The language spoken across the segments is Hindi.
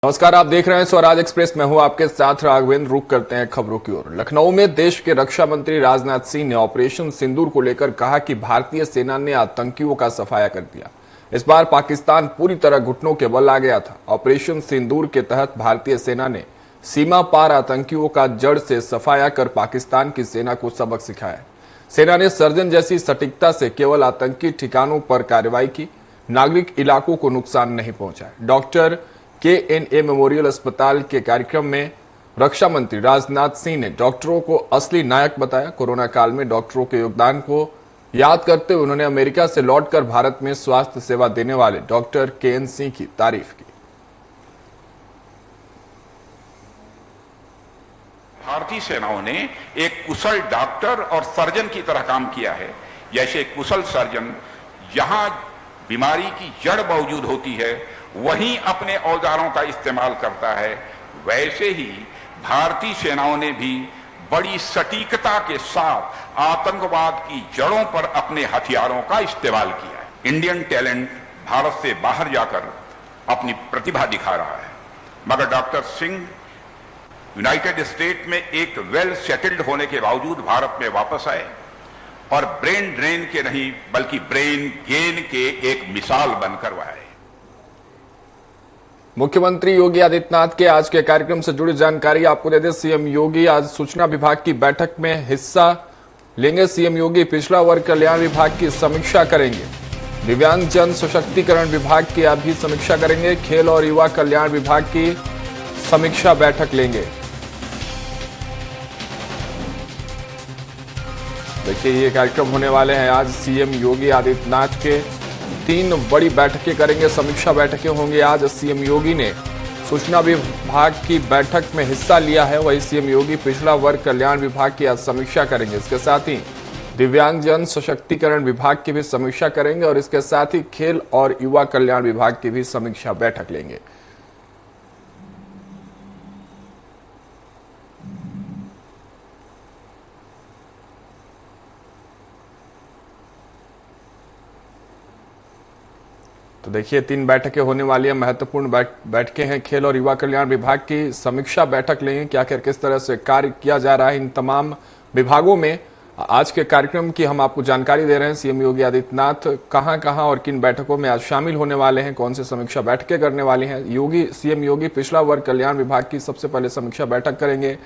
नमस्कार, आप देख रहे हैं स्वराज एक्सप्रेस। मैं हूं आपके साथ राघवेंद्र। रुक करते हैं खबरों की ओर। लखनऊ में देश के रक्षा मंत्री राजनाथ सिंह ने ऑपरेशन सिंदूर को लेकर कहा कि भारतीय सेना ने आतंकियों का सफाया कर दिया। इस बार पाकिस्तान पूरी तरह घुटनों के बल आ गया था। ऑपरेशन सिंदूर के तहत भारतीय सेना ने सीमा पार आतंकियों का जड़ से सफाया कर पाकिस्तान की सेना को सबक सिखाया। सेना ने सर्जन जैसी सटीकता से केवल आतंकी ठिकानों पर कार्रवाई की, नागरिक इलाकों को नुकसान नहीं पहुंचाया। डॉक्टर KNA मेमोरियल अस्पताल के कार्यक्रम में रक्षा मंत्री राजनाथ सिंह ने डॉक्टरों को असली नायक बताया। कोरोना काल में डॉक्टरों के योगदान को याद करते हुए उन्होंने अमेरिका से लौटकर भारत में स्वास्थ्य सेवा देने वाले डॉक्टर KN सिंह की तारीफ की। भारतीय सेनाओं ने एक कुशल डॉक्टर और सर्जन की तरह काम किया है। जैसे कुशल सर्जन जहां बीमारी की जड़ मौजूद होती है वहीं अपने औजारों का इस्तेमाल करता है, वैसे ही भारतीय सेनाओं ने भी बड़ी सटीकता के साथ आतंकवाद की जड़ों पर अपने हथियारों का इस्तेमाल किया है। इंडियन टैलेंट भारत से बाहर जाकर अपनी प्रतिभा दिखा रहा है, मगर डॉक्टर सिंह यूनाइटेड स्टेट में एक वेल सेटल्ड होने के बावजूद भारत में वापस आए और ब्रेन ड्रेन के नहीं बल्कि ब्रेन गेन के एक मिसाल बनकर आए। मुख्यमंत्री योगी आदित्यनाथ के आज के कार्यक्रम से जुड़ी जानकारी आपको दे दें। सीएम योगी आज सूचना विभाग की बैठक में हिस्सा लेंगे। सीएम योगी पिछड़ा वर्ग कल्याण विभाग की समीक्षा करेंगे। दिव्यांग जन सशक्तिकरण विभाग की भी समीक्षा करेंगे। खेल और युवा कल्याण विभाग की समीक्षा बैठक लेंगे। देखिए, ये कार्यक्रम होने वाले हैं आज। सीएम योगी आदित्यनाथ के 3 बड़ी बैठकें करेंगे, समीक्षा बैठकें होंगी आज। सीएम योगी ने सूचना विभाग की बैठक में हिस्सा लिया है, वही सीएम योगी पिछड़ा वर्ग कल्याण विभाग की आज समीक्षा करेंगे। इसके साथ ही दिव्यांग जन सशक्तिकरण विभाग की भी समीक्षा करेंगे और इसके साथ ही खेल और युवा कल्याण विभाग की भी समीक्षा बैठक लेंगे। तो देखिए, 3 बैठकें होने वाली है, महत्वपूर्ण बैठकें हैं। खेल और युवा कल्याण विभाग की समीक्षा बैठक लेंगे कि आखिर किस तरह से कार्य किया जा रहा है इन तमाम विभागों में। आज के कार्यक्रम की हम आपको जानकारी दे रहे हैं। सीएम योगी आदित्यनाथ कहां और किन बैठकों में आज शामिल होने वाले हैं, कौन सी समीक्षा बैठकें करने वाली हैं। सीएम योगी पिछड़ा वर्ग कल्याण विभाग की सबसे पहले समीक्षा बैठक करेंगे।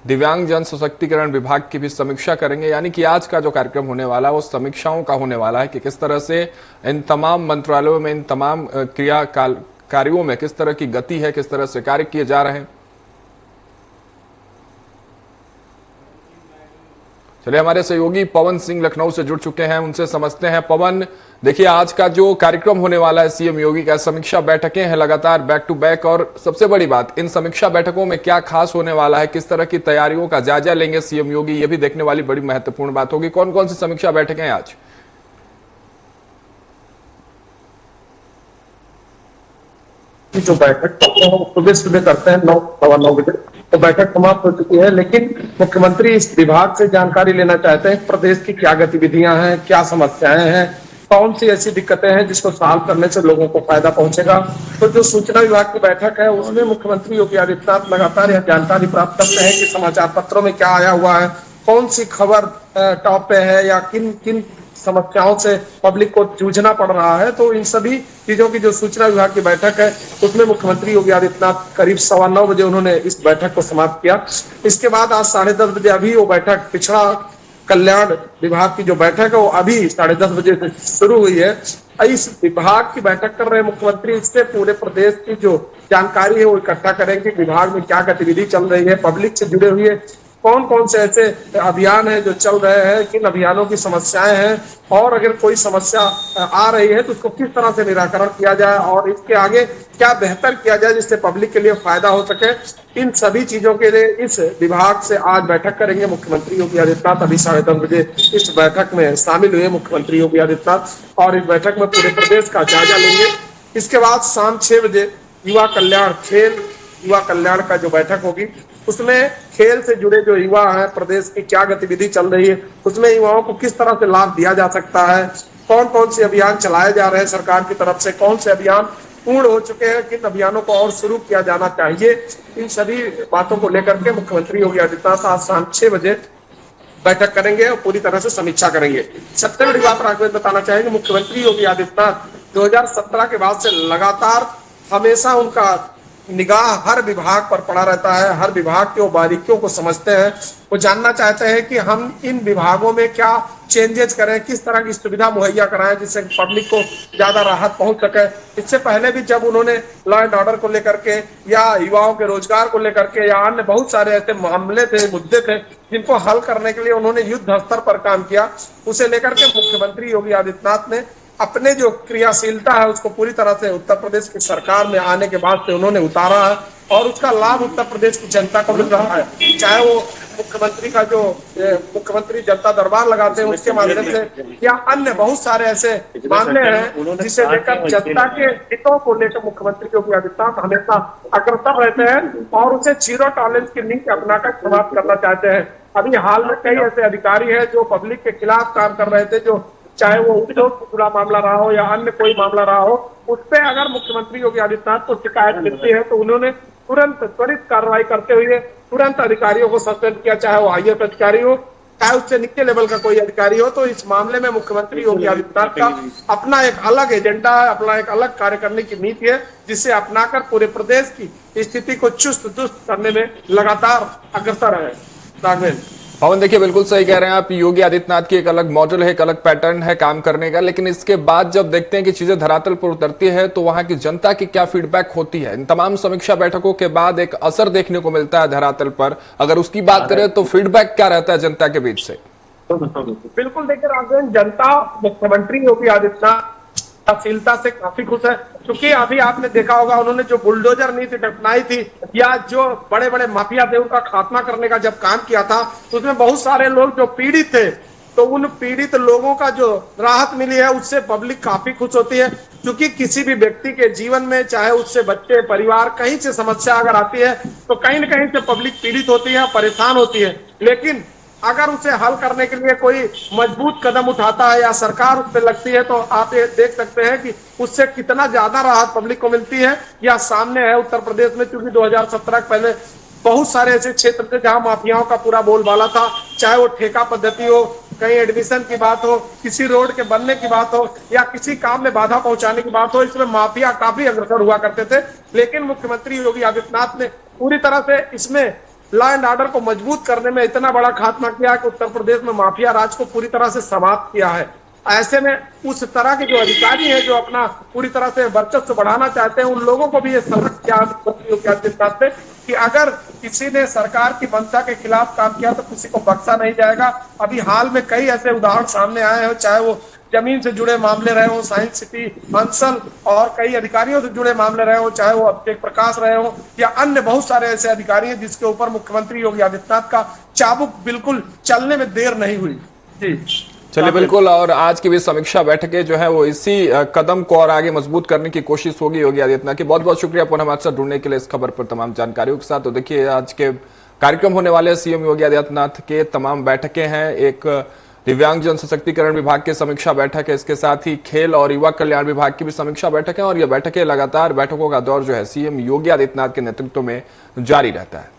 दिव्यांग जन सशक्तिकरण विभाग की भी समीक्षा करेंगे। यानी कि आज का जो कार्यक्रम होने वाला है वो समीक्षाओं का होने वाला है कि किस तरह से इन तमाम मंत्रालयों में, इन तमाम कार्यों में किस तरह की गति है, किस तरह से कार्य किए जा रहे हैं। चलिए, हमारे सहयोगी पवन सिंह लखनऊ से जुड़ चुके हैं, उनसे समझते हैं। पवन, देखिए, आज का जो कार्यक्रम होने वाला है सीएम योगी का, समीक्षा बैठकें हैं लगातार बैक टू बैक, और सबसे बड़ी बात, इन समीक्षा बैठकों में क्या खास होने वाला है, किस तरह की तैयारियों का जायजा लेंगे सीएम योगी, ये भी देखने वाली बड़ी महत्वपूर्ण बात होगी। कौन कौन सी समीक्षा बैठकें हैं आज? जो बैठक सुबह करते हैं 9-9:15 बजे, तो बैठक समाप्त हो चुकी है, लेकिन मुख्यमंत्री इस विभाग से जानकारी लेना चाहते हैं प्रदेश की क्या गतिविधियां हैं, क्या समस्याएं हैं, कौन सी ऐसी दिक्कतें हैं जिसको सॉल्व करने से लोगों को फायदा पहुंचेगा। तो जो सूचना विभाग की बैठक है उसमें मुख्यमंत्री योगी आदित्यनाथ लगातार यह जानकारी प्राप्त करते हैं कि समाचार पत्रों में क्या आया हुआ है, कौन सी खबर टॉप पे है या किन किन समस्याओं से पब्लिक को जूझना पड़ रहा है। तो इन सभी चीजों की जो सूचना विभाग की बैठक है उसमें मुख्यमंत्री योगी आदित्यनाथ करीब 9:15 बजे उन्होंने इस बैठक को समाप्त किया। इसके बाद आज 10:30 बजे अभी वो बैठक पिछड़ा कल्याण विभाग की जो बैठक है वो अभी 10:30 बजे से शुरू हुई है। इस विभाग की बैठक कर रहे मुख्यमंत्री, इससे पूरे प्रदेश की जो जानकारी है वो इकट्ठा करेंगे। विभाग में क्या गतिविधि चल रही है, पब्लिक से जुड़े हुए कौन कौन से ऐसे अभियान हैं जो चल रहे हैं, किन अभियानों की समस्याएं हैं, और अगर कोई समस्या आ रही है तो उसको किस तरह से निराकरण किया जाए और इसके आगे क्या बेहतर किया जाए जिससे पब्लिक के लिए फायदा हो सके। इन सभी चीजों के लिए इस विभाग से आज बैठक करेंगे मुख्यमंत्री योगी आदित्यनाथ। अभी 10:30 बजे इस बैठक में शामिल हुए मुख्यमंत्री योगी आदित्यनाथ और इस बैठक में पूरे प्रदेश का जायजा लेंगे। इसके बाद शाम 6 बजे युवा कल्याण, खेल युवा कल्याण का जो बैठक होगी उसमें खेल से जुड़े जो युवा हैं, प्रदेश की क्या गतिविधि चल रही है, उसमें युवाओं को किस तरह से लाभ दिया जा सकता है, कौन कौन से अभियान चलाए जा रहे हैं सरकार की तरफ से, कौन से अभियान पूर्ण हो चुके हैं, किन अभियानों को और शुरू किया जाना चाहिए, इन सभी बातों को लेकर के मुख्यमंत्री योगी आदित्यनाथ आज शाम 6 बजे बैठक करेंगे और पूरी तरह से समीक्षा करेंगे। सबसे बड़ी बात राघवेंद्र बताना चाहेंगे, मुख्यमंत्री योगी आदित्यनाथ 2017 के बाद से लगातार हमेशा उनका निगाह हर विभाग पर पड़ा रहता है, हर विभाग के वो बारीकियों को समझते हैं, वो जानना चाहते हैं कि हम इन विभागों में क्या चेंजेस करें, किस तरह की सुविधा मुहैया कराएं जिससे पब्लिक को ज्यादा राहत पहुंच सके। इससे पहले भी जब उन्होंने लॉ एंड ऑर्डर को लेकर के या युवाओं के रोजगार को लेकर के या अन्य बहुत सारे ऐसे मामले थे, मुद्दे थे जिनको हल करने के लिए उन्होंने युद्ध स्तर पर काम किया, उसे लेकर के मुख्यमंत्री योगी आदित्यनाथ ने अपने जो क्रियाशीलता है उसको पूरी तरह से उत्तर प्रदेश की सरकार में आने के बाद से उन्होंने उतारा है और उसका लाभ उत्तर प्रदेश की जनता को मिल रहा है। चाहे वो मुख्यमंत्री का जो मुख्यमंत्री जनता दरबार लगाते हैं उसके माध्यम से या अन्य बहुत सारे ऐसे मामले हैं जिसे लेकर जनता के हितों को लेकर मुख्यमंत्री योगी आदित्यनाथ हमेशा अग्रसर रहते हैं और उसे जीरो टॉलरेंस की नीति अपनाकर समाप्त करना चाहते हैं। अभी हाल में कई ऐसे अधिकारी हैं जो पब्लिक के खिलाफ काम कर रहे थे, जो चाहे वो उद्योग से जुड़ा मामला रहा हो या अन्य कोई मामला रहा हो, उस पर अगर मुख्यमंत्री योगी आदित्यनाथ को शिकायत मिलती है तो उन्होंने तुरंत त्वरित कार्रवाई करते हुए तुरंत अधिकारियों को सस्पेंड किया, चाहे वो आईएएस अधिकारी हो चाहे उससे नीचे लेवल का कोई अधिकारी हो। तो इस मामले में मुख्यमंत्री योगी आदित्यनाथ का अपना एक अलग एजेंडा है, अपना एक अलग कार्य करने की नीति है जिसे अपनाकर पूरे प्रदेश की स्थिति को चुस्त दुरुस्त करने में लगातार अग्रसर है। राघवेंद्र पवन, देखिए बिल्कुल सही कह रहे हैं आप, योगी आदित्यनाथ की एक अलग मॉडल है, एक अलग पैटर्न है काम करने का, लेकिन इसके बाद जब देखते हैं कि चीजें धरातल पर उतरती है तो वहां की जनता की क्या फीडबैक होती है। इन तमाम समीक्षा बैठकों के बाद एक असर देखने को मिलता है धरातल पर, अगर उसकी बात करें तो फीडबैक क्या रहता है जनता के बीच से? बिल्कुल देखिए राघवेंद्र, जनता मुख्यमंत्री योगी आदित्यनाथ शीलता से काफी खुश है, क्योंकि अभी आपने देखा होगा उन्होंने जो बुलडोजर नीति अपनाई थी या जो बड़े बड़े माफिया थे उनका खात्मा करने का जब काम किया था तो उसमें बहुत सारे लोग जो पीड़ित थे, तो उन पीड़ित लोगों का जो राहत मिली है उससे पब्लिक काफी खुश होती है। क्योंकि किसी भी व्यक्ति के जीवन में चाहे उससे बच्चे परिवार कहीं से समस्या अगर आती है तो कहीं न कहीं से पब्लिक पीड़ित होती है, परेशान होती है, लेकिन अगर उसे हल करने के लिए कोई मजबूत कदम उठाता है या सरकार उस पर लगती है तो आप ये देख सकते हैं कि उससे कितना ज्यादा राहत पब्लिक को मिलती है। या सामने है उत्तर प्रदेश में, क्योंकि 2017 पहले बहुत सारे ऐसे क्षेत्र थे जहां माफियाओं का पूरा बोलबाला था, चाहे वो ठेका पद्धति हो, कहीं एडमिशन की बात हो, किसी रोड के बनने की बात हो या किसी काम में बाधा पहुंचाने की बात हो, इसमें माफिया काफी अग्रसर हुआ करते थे। लेकिन मुख्यमंत्री योगी आदित्यनाथ ने पूरी तरह से इसमें लॉ एंड ऑर्डर को मजबूत करने में इतना बड़ा खात्मा किया कि उत्तर प्रदेश में माफिया राज को पूरी तरह से समाप्त किया है। ऐसे में उस तरह के जो अधिकारी हैं जो अपना पूरी तरह से वर्चस्व बढ़ाना चाहते हैं, उन लोगों को भी ये सबक क्या कि अगर किसी ने सरकार की मंशा के खिलाफ काम किया तो किसी को बख्शा नहीं जाएगा। अभी हाल में कई ऐसे उदाहरण सामने आए हैं, चाहे वो जमीन से जुड़े मामले रहे हो, साइंस सिटी, हंसल और कई अधिकारियों से जुड़े मामले रहे हो, चाहे वो अभिषेक प्रकाश रहे हो या अन्य बहुत सारे ऐसे अधिकारी हैं जिसके ऊपर मुख्यमंत्री योगी आदित्यनाथ का चाबुक बिल्कुल चलने में देर नहीं हुई। जी चलिए बिल्कुल, और आज की भी समीक्षा बैठकें जो है वो इसी कदम को और आगे मजबूत करने की कोशिश होगी योगी आदित्यनाथ की। बहुत बहुत शुक्रिया पुनः हमारे साथ जुड़ने के लिए इस खबर पर तमाम जानकारियों के साथ। तो देखिए आज के कार्यक्रम होने वाले सीएम योगी आदित्यनाथ के तमाम बैठकें हैं, एक दिव्यांग जन सशक्तिकरण विभाग की समीक्षा बैठक है, इसके साथ ही खेल और युवा कल्याण विभाग की भी समीक्षा बैठक है और यह बैठकें लगातार बैठकों का दौर जो है सीएम योगी आदित्यनाथ के नेतृत्व में जारी रहता है।